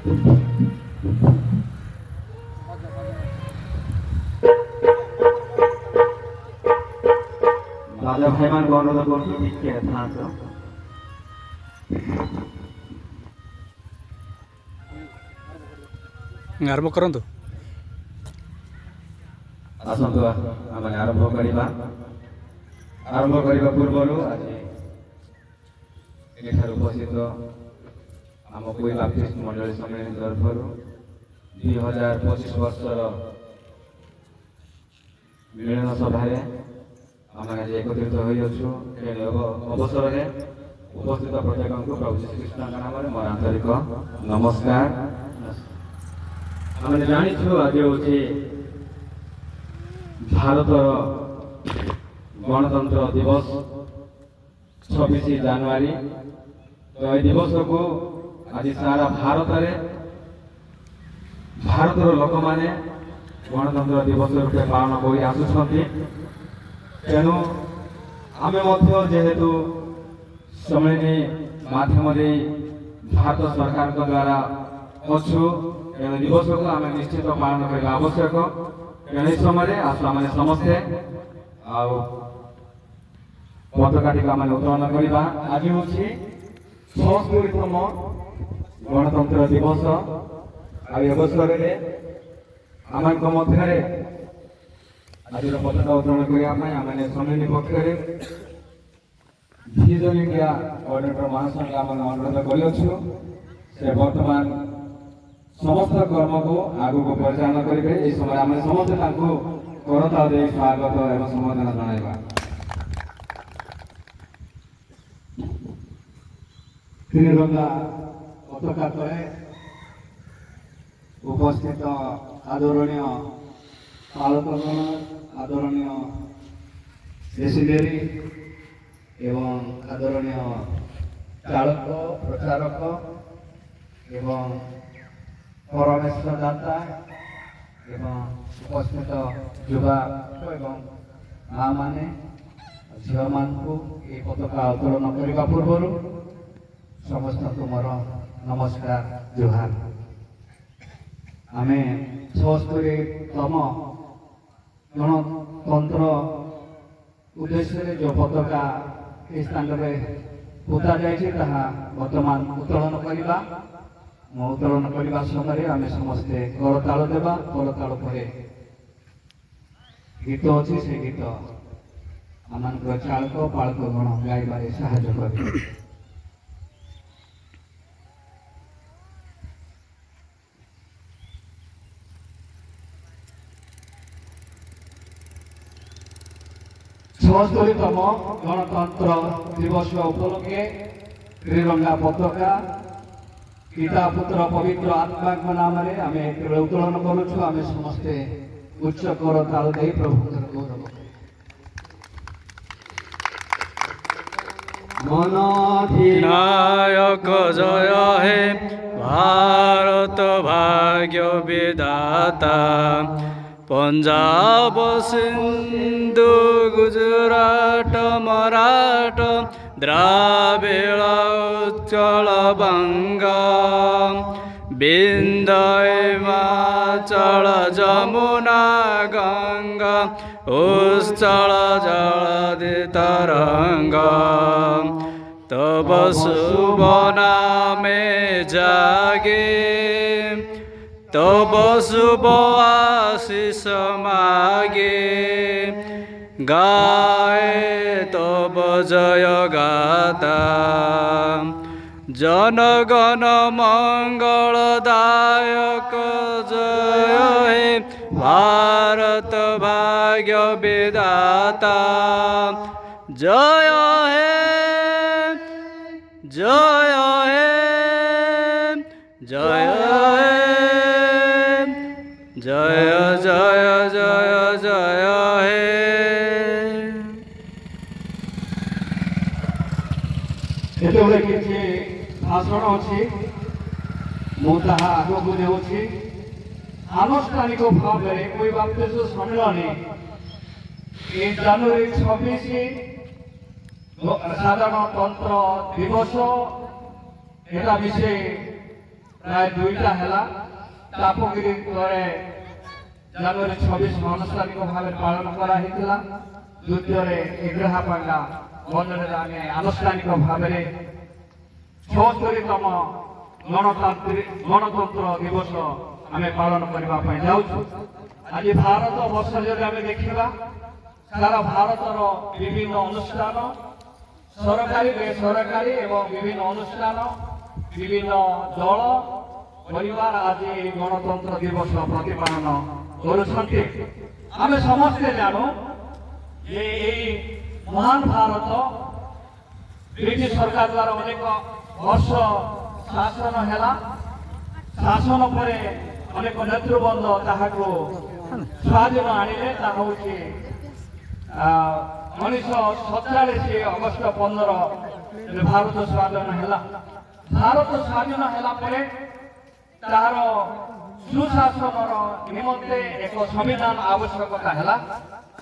राजा भाईमान को अनुरोध करूँ टिके ध्यान से आरंभ करंतु आसंतु आमे आरंभ करिबा पूर्वरु आज एठार उपस्थित आम कोई बाप्टिस्ट मंडली सम्मेलन तरफ 2025 वर्षर मिलन सभा आम आज एकत्रित होइछु अवसर में उपस्थित प्रत्येक को प्रभु श्रीकृष्ण नाम मोर आंतरिक नमस्कार। आम जाचु आज हूँ भारत गणतंत्र दिवस 26 जनवरी। तो यह दिवस को आज सारा भारत लोक मैंने गणतंत्र दिवस रूपे पालन कर आसुँच। तेणु आम जेहेतु सम्मेलनी माध्यम भारत सरकार द्वारा अच्छु तेणु दिवस को आम निश्चित पालन करने आवश्यक। तेणु समय आम समस्ते पताकाटी आम उत्तोलन करवा। आज हूँ 76तम गणतंत्र दिवस। अवसर में आम मध्य आज पताका उत्तोलन करने आम सम्मेलन पक्ष विजन इंडिया कोऑर्डिनेटर महासंघ आम अनुरोध करूँ से वर्तमान समस्त कर्म को आगू को परिचालन करेंगे। इस समय आम समस्त करताल दे स्वागत एवं सम्बर्धना जनाइबा। त्रिरंगा पताका तले उपस्थित आदरणीय पालकगण आदरणीय देशीदेवी एवं आदरणीय चालक प्रचारक एवं परमेश्वर दाता एवं उपस्थित युवा एवं माँ माने झील मान को ये पताका उत्तोलन करने पूर्व समस्त मोर नमस्कार जुहार। आम 76तम गणतंत्र उद्देश्य जो पताका इस स्थान में पोता जाए बर्तमान उत्तोलन करवा। उत्तोलन करने समय आम समस्ते करताल देवा। करताल पर गीत अच्छी से गीत आम चालक पालक गण गाइबार साहाय्य कर। छहत्तरतम गणतंत्र दिवस उपलक्षे त्रिरंगा पताका पिता पुत्र पवित्र आत्मा नाम आम उत्तोलन करुचु। आम समस्ते उच्च करताल दे प्रभु गौरव नायक जय हे भारत भाग्य विधाता पंजाब सिंधु गुजरात मराठ द्राविड़ उत्कल बंगा विंध्य हिमाचल जमुना गंगा उच्चल जलधि तरंगा तब शुभ नामे जागे तब शुभ आशीष मागे गाए तब जय गाता जनगण मंगलदायक जय हे भारत भाग्य विधाता जय हे जय हे जय हे जय जय जय जय हे। एतबे किछि भाषण अछि मुझे आगक देउछि आनुष्ठानिक भाव में कोई बाप्तिस्म सम्मेलन 1 जनवरी 26 साधारणतंत्र दिवस एटा विषय ପ୍ରାୟ 2ଟା ହେଲା। ତାପଗିରି ପରେ ଜାନୁଆରୀ 26 ଆନୁଷ୍ଠାନିକ ଭାବେ ପାଳନ କରାହେଇଥିଲା। ଦ୍ୱିତୀୟରେ ଇଗ୍ରାହାପାଣ୍ଡା ମନ୍ଦିରରେ ଆମେ ଆନୁଷ୍ଠାନିକ ଭାବରେ 74ତମ ଗଣତନ୍ତ୍ର ଦିବସ ଆମେ ପାଳନ କରିବା ପାଇଁ ଯାଉଛୁ। ଆଜି ଭାରତ ବର୍ଷ ଯଦି ଆମେ ଦେଖିବା, ସାରା ଭାରତର ବିଭିନ୍ନ ଅନୁଷ୍ଠାନ, ସରକାରୀ ବେସରକାରୀ ଏବଂ ବିଭିନ୍ନ ଅନୁଷ୍ଠାନ, ବିଭିନ୍ନ ଦଳ ପରିବାର ଆଜି ଗଣତନ୍ତ୍ର ଦିବସ ପ୍ରତିପାଳନ କରୁଛନ୍ତି। ଆମେ ସମସ୍ତେ ଜାଣୁ ଯେ ଏହି ମହାନ ଭାରତ ବ୍ରିଟିଶ ସରକାର ଦ୍ୱାରା ଅନେକ ବର୍ଷ ଶାସନ ହେଲା। ଶାସନ ପରେ ଅନେକ ନେତୃବୃନ୍ଦ ତାହାକୁ ସ୍ୱାଧୀନ ଆଣିଲେ। ତାହା ହେଉଛି 1947 ଅଗଷ୍ଟ 15 ଭାରତ ସ୍ୱାଧୀନ ହେଲା। ଭାରତ ସ୍ୱାଧୀନ ହେଲା ପରେ ତାହାର ସୁଶାସନର ନିମନ୍ତେ ଏକ ସମ୍ବିଧାନ ଆବଶ୍ୟକତା ହେଲା।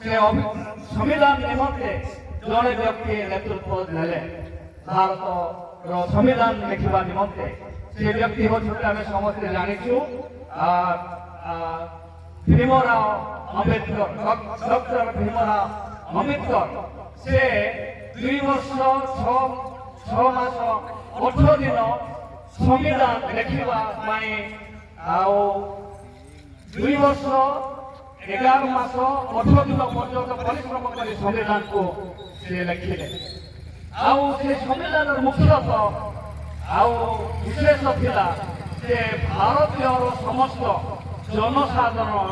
ସେ ସମ୍ବିଧାନ ନିମନ୍ତେ ଜଣେ ବ୍ୟକ୍ତି ନେତୃତ୍ୱ ନେଲେ। ଭାରତର ସମ୍ବିଧାନ ଲେଖିବା ନିମନ୍ତେ ସେ ବ୍ୟକ୍ତି ହେଉଛନ୍ତି, ଆମେ ସମସ୍ତେ ଜାଣିଛୁ, ଭୀମରାଓ ଆମ୍ବେଦକର, ଡକ୍ଟର ଭୀମରାଓ ଆମ୍ବେଦକର। ସେ 2 ବର୍ଷ 6 ମାସ 8 ଦିନ ସମ୍ବିଧାନ ଲେଖିବା ପାଇଁ ଆଉ 2 ବର୍ଷ 11 ମାସ 8 ଦିନ ପର୍ଯ୍ୟନ୍ତ ପରିଶ୍ରମ କରି ସମ୍ବିଧାନକୁ ସେ ଲେଖିଲେ। ଆଉ ସେ ସମ୍ବିଧାନର ମୁଖ୍ୟତଃ ଆଉ ବିଶେଷ ଥିଲା ଯେ ଭାରତୀୟର ସମସ୍ତ ଜନସାଧାରଣ